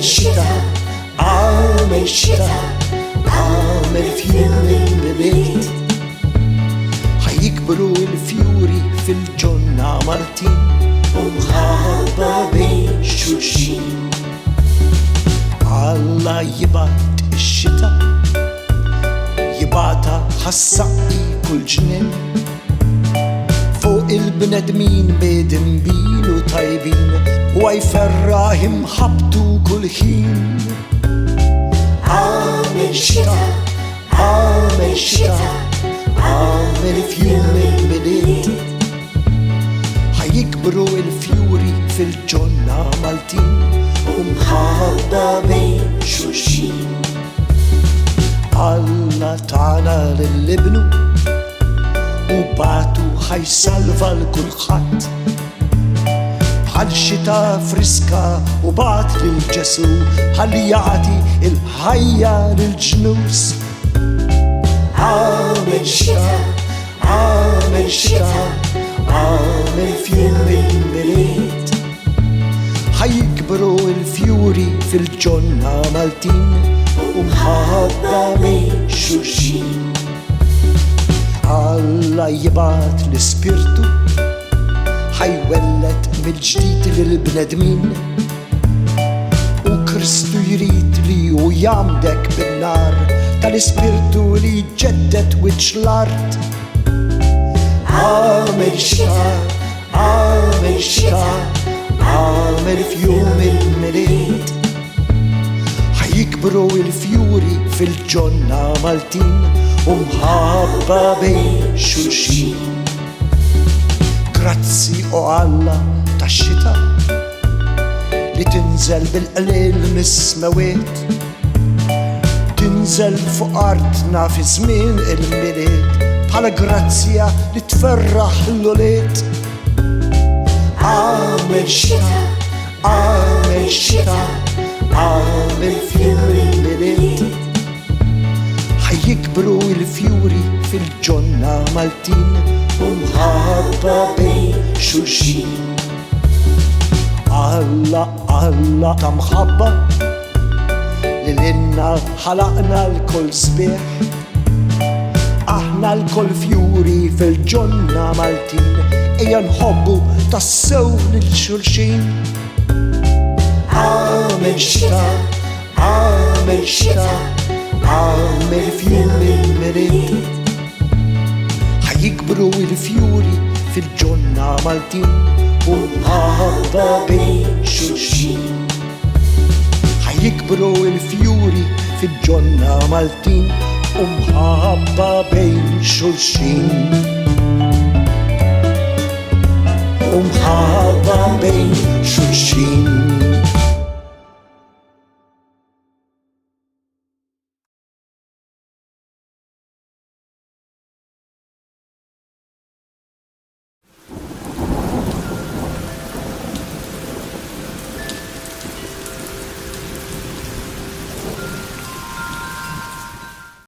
شتا عامل شتا عامل فيوري ببيت هيكبروا الفيوري في الجنة مرتين ومخبى بين شوشين الله يبعت الشتا يبعتها حسقي كل جنين فوق البنادمين بيدنبين وطيبين ويفرهم حبطوا كل حين عامل شتا عامل شتا عامل فيوري بديت هيكبروا الفيوري في الجنة مالتين ومخبى بين شوشين الله تعالى للبنو وبعتوا هيسلفى لكل خط هالشتا فريسكا وبعت للجسو هل يعطي الحياة للجنوس عامل شتا عامل شتا عامل فيوري بليت هيكبروا الفيوري في الجنة مالتين ومخبى بين شوشين الله يبعت لسبيرتو حيولد من جديد للبنادمين وكرستو يريد لي ويعمدك بالنار تالسبيرتو اللي يتجدد وجه الارض عامل شتا عامل شتا عامل في يوم الميلاد هيكبروا الفيوري في الجنة مالتين ومحبى بين شوشين جراتسي او الله تالشتا لتنزل بالقليل من السماوات تنزل فوق أرضنا في زمين الميلاد بحال جراتسيا لتفرح اللولاد عامل شتا عامل شتا عامل فيوري بليت هيكبروا الفيوري في الجنة مالتين ومحبى بين شوشين الله الله تمحبى للنا حلقنا الكل صباح احنا الكل فيوري في الجنة مالتين ايا نحبوا تصو للشرشين عامل شتا عامل شتا عامل فيوري مريد هيكبروا الفيوري في الجنة مالتين ومحبى بين شوشين هيكبروا الفيوري في الجنة مالتين ومحبى بين شوشين ومحبى بين شوشين